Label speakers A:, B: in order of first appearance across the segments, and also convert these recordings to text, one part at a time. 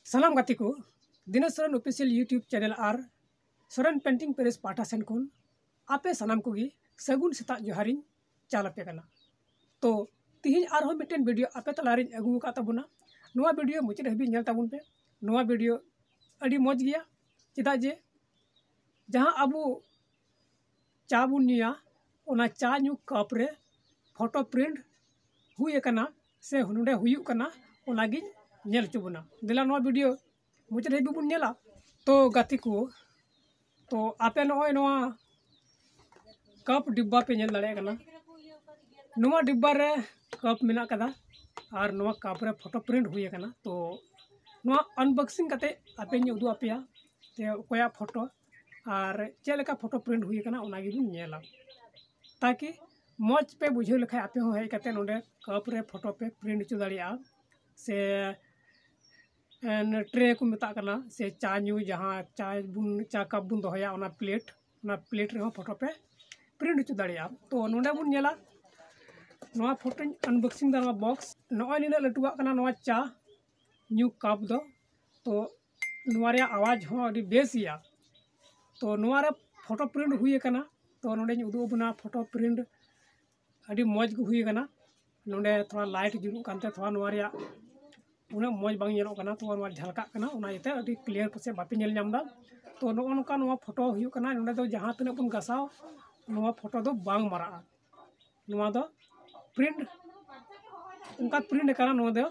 A: सालाम गाती को Dinesh Soren official YouTube channel और सोरेन पेंटिंग प्रेस पाठा सेन खन आपे सानाम को सगुन सेता जोहारी चालपे कना। तो तिहिन आरो मिटेन वीडियो आपे तलारी अगू का तबुना नोआ वीडियो मुचाद हबी नेल ताबुन पे। नोआ वीडियो अड़ी मौज गया चेदा जे जहां अबू चा बुन निया ओना चा न्यू कप रे फोटो प्रिंट हुई कना से हुनुडे हुयुक कना ओनागी नेल चुबुना। दिला नोआ वीडियो मुचाद हबी बुन नेला। तो गाती को तो आपे नोय नोआ कप डिब्बा पे नेल दाड़े कना। नोआ डिब्बा रे कप मेना कदा और नोआ कप रे फोटो प्रिंट हुई कना। तो नोआ अनबॉक्सिंग कते आपे नी उदु आपेया ते कोया फोटो और चेलेका फोटो प्रिंट हुई कना ओनागी बुन नेला ताकि मौज पे बुझे लेखा आपे हो हेज कते नोडे कप रे फोटो पे प्रिंट चु दाड़िया से ट्रे को मेता कना से चा न्यू जहाँ चा कप बुन दोहया ओना प्लेट रे फोटो पे प्रिंट चु दाड़िया। तो नोडे बुन नेला नोआ फोटो अनबॉक्सिंग दा बॉक्स नोय निना लटुआ कना नोआ चा न्यू कप दो। तो नोआ रे आवाज हो अडी बेसिया। तो नोआ रे फोटो प्रिंट हुई कना। तो नोडे उदु बना फोटो प्रिंट अडी मौज को हुई कना। नोडे थोड़ा लाइट जुलुक कानते थोड़ा नोआ रे उना मौज बांग नेलो कना। तो नोआ झलका कना ओना इते अडी क्लियर पसे बापे नेल नामदा। तो नोका नोआ फोटो हुई कना नोडे दो जहां तने बन गसाव नोआ फोटो दो बांग मारा नोआ दो प्रिंट उनका प्रिंट कना नोआ दो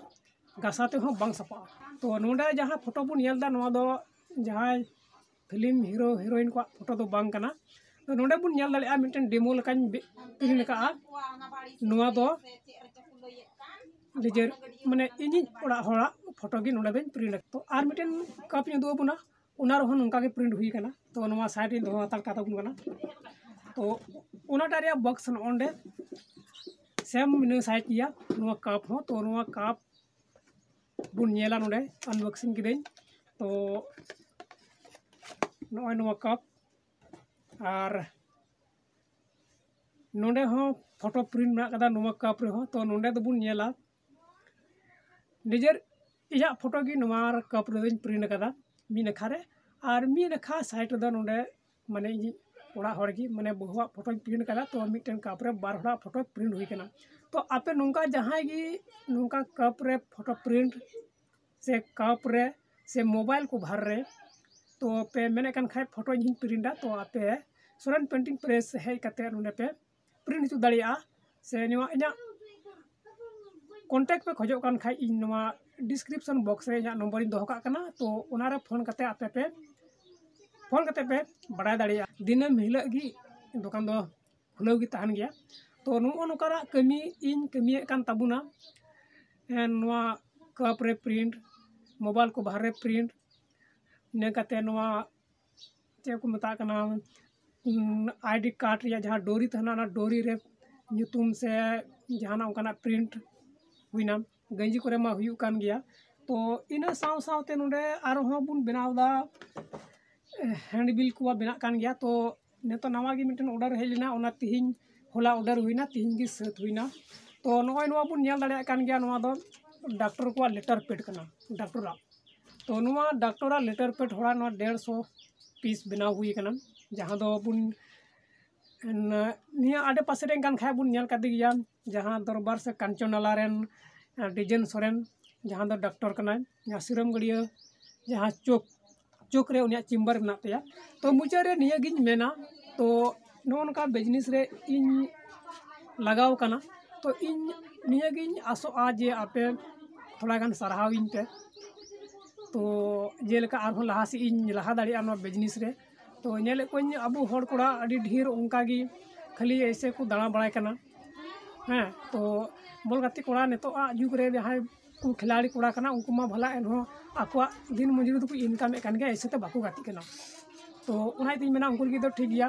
A: गसाते हो बांग सपा। तो नोडे जहां फोटो बुन नेलदा नोआ दो जहां फिल्म हीरो हीरोइन को फोटो दो बांग कना। तो नोडे बुन नेल दाड़िया मिटन डेमो लकान प्रिंट का नोआ दो निजेर माने इनी ओड़ा होड़ा फोटो गी नोडे बेन प्रिंट। तो आर मिटन कप नी दो बुना उना रहो नोंका के प्रिंट हुई कना। तो नोआ साइड इन दो तार काता बुन कना। तो ओनाटा रे बॉक्स ओंडे सेम मिने साइज किया नोआ कप हो। तो नोआ कप बुन नेला नोडे अनबॉक्सिंग किदेन। तो नोय नोआ कप और नोडे हो फोटो प्रिंट मेना कदा नोआ कप रे हो। तो नोडे दो बुन नेला निजेर इया फोटो गी नोआ कप रे प्रिंट कदा मी नखा रे और मी नखा साइड रे नोडे माने इ ओड़ा हर गी माने बहुआ फोटो प्रिंट कदा। तो मिटन कप रे बार होड़ा फोटो प्रिंट हुई कना। तो आपे नोंका जहां गी नोंका कप रे फोटो प्रिंट से कप रे से मोबाइल को भर रे तो पे मेने कन खाय फोटो इन प्रिंटा। तो आपे सोरेन पेंटिंग प्रेस हेज कते नोडे पे प्रिंट चु दाड़िया से नोआ इना कॉन्टैक्ट पे खोजो कान खाय इन नोआ डिस्क्रिप्शन बॉक्स रे इना नंबर इन दोहो का कना। तो ओना रे फोन कते आपे पे फोन कते पे बड़ाय दाड़िया दिनम हिला गी दुकान दो खुलाव गी तहन गया। तो नो नोकारा कमी इन कमिए कान ताबुना नोआ कप रे प्रिंट मोबाइल को बाहर रे प्रिंट ने कते नोआ चे को मेता कना आईडी कार्ड रे जहां डोरी तहना ना डोरी रे ᱧᱩᱛᱩᱢ से जहां ओंकाना प्रिंट हुईना गंजी करे मा हुयु कान गया। तो इना साव सावते नोडे आरो हो बुन बनावदा हैंडबिल को बना कान गया। तो नेतो नवा गी मिटन ऑर्डर हेलिना ओना तिहिन होला ऑर्डर हुईना तिहिन गी सेट हुईना। तो नोय नोआ बुन नेल दाड़िया कान गया नोआ दो डॉक्टर को लेटर पेड कना डॉक्टरा। तो नोआ डॉक्टरा लेटर पेड होड़ा नोआ 150 पीस बनाव हुई कना जहां दो बुन निया आडे पासे रे गान खाय बुन नेल कादे गया जहां दरबार से कांचननाला रेन डिजेन सोरेन जहां दो डॉक्टर कना जहां सिरम गड़िया जहां चोक रे उनिया चेम्बर मेना तया। तो मुचा रे निया गिन मेना तो नोनका बिजनेस रे इन लगाव कना। तो इन निया गिन आसो आ जे आपे थोड़ा गान सराहाव इन पे। तो जेलेका आरो लहा से इन लहा दाड़िया नो बिजनेस रे। तो नेले कोन अबु हर कोड़ा अडी ढेर उनका गी खाली ऐसे को दाना बड़ाय कना। हाँ तो बॉल गाती कोड़ा नेतो आ जुग रे जहां को खिलाड़ी कोड़ा कना उनको मा भला एनहो आकवा दिन मजूरी तो इनकम ए कान गया ऐसे तो बाको गाती कना। तो उना ती मेना उनको गी तो ठीक गया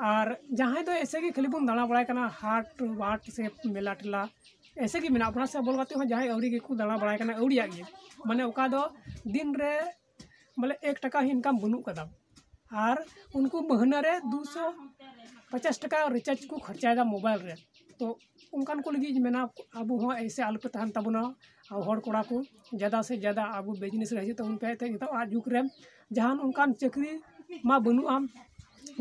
A: और जहां तो ऐसे की खाली बुन दाना बड़ाय कना हाट वाट से मेला टेला ऐसे की मेना अपना से बॉल गाती हो जहां औड़ी को दाना बड़ाय कना औड़िया गे माने ओका दो दिन रे माने 1 टका इनकम बनु कदा और उनको महीना रे 250 टका रिचार्ज को खर्चाएगा मोबाइल रे। तो उनकान को लगी मेना अब ऐसे आलपे तहन तबना हर कोड़ा को ज़्यादा से ज़्यादा अब बिजनेस रहे तबन पे आज जुग रे जहान उनकान चाकरी मा बनुआ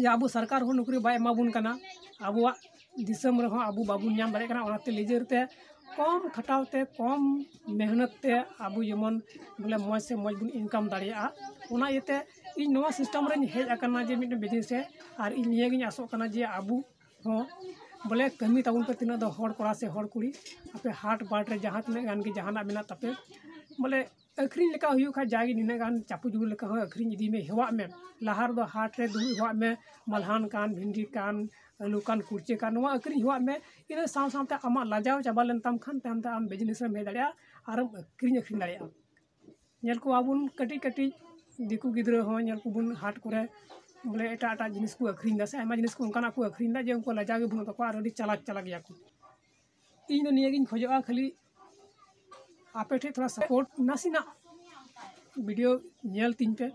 A: या अब सरकार हो नौकरी बाय एमाबुन कना अब दिसम रहो अब बाबुन नाम दाड़े कना ओनाते लेजरते कम खटावते कम मेहनत ते अब जेमन बोले मौज से मौज बन इनकम दाड़िया ओना इते इन नवा सिस्टम रे हेज आकना जे मिट बिजनेस है और इन निये गिन आसो कना जे अब हो बोले कमी तबन पे तीना दो हर कोड़ा से हर कुड़ी आपे हाट बाट रे जहां तने गान के जहाना मेना तपे बोले अखरीन लेका हुयु खा जागी निने गान चापू जुगु लेका हो अखरीन इदी में हेवा में लहार दो हाट रे दुई हेवा में मलहान कान भिंडी कान आलू कान कुर्चे कान नवा अखरीन हेवा में इन साव सावते आमा लाजाव चाबा लेन ताम खान ताम आम बिजनेस रे मे दाड़िया आर अखरीन अखरीन दाड़िया नेल को आबुन कटी कटी दिकु गिद्रा हो नेल को बुन हाट करे बोले एटा एटा जिनिस को अखरीन दा से आमा जिनिस को उनकाना को अखरीन दा जे उनको लाजाव बुन तको आर अडी चालाक चालाक या को इन दो निये गिन खोजवा खाली आपे ठे थोड़ा सपोर्ट नासीना वीडियो नेल तीन पे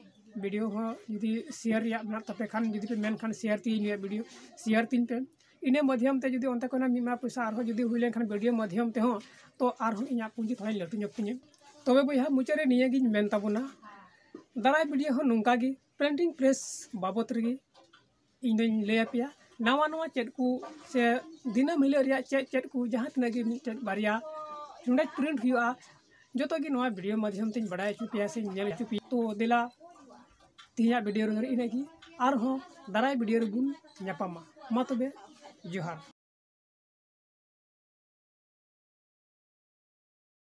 A: वीडियो हो यदि शेयर या ना तपे खान यदि पे मेन खान शेयर तीन वीडियो शेयर तीन पे इने माध्यम ते यदि अंत कोना मिमा पैसा आरो यदि हुइलेन खान वीडियो माध्यम ते हो तो आरो इया पुंजी थोड़ा लटु ñok तिने तबे बया मुचारे निये गिन मेन ताबुना दाराय वीडियो हो नुंका गी प्रिंटिंग प्रेस बाबत रे इन दिन ले आपिया नवा नवा चेट को से दिनम हिले रिया चेट को जहां तने गे मिट बारिया नोडे प्रिंट हुआ जो तो कि नवा वीडियो माध्यम ते बड़ाय चुपिया से नेल चुपी तो दिला तिया वीडियो रे इने की आर हो दाराय वीडियो रे बुन न्यापामा मा तबे जोहार।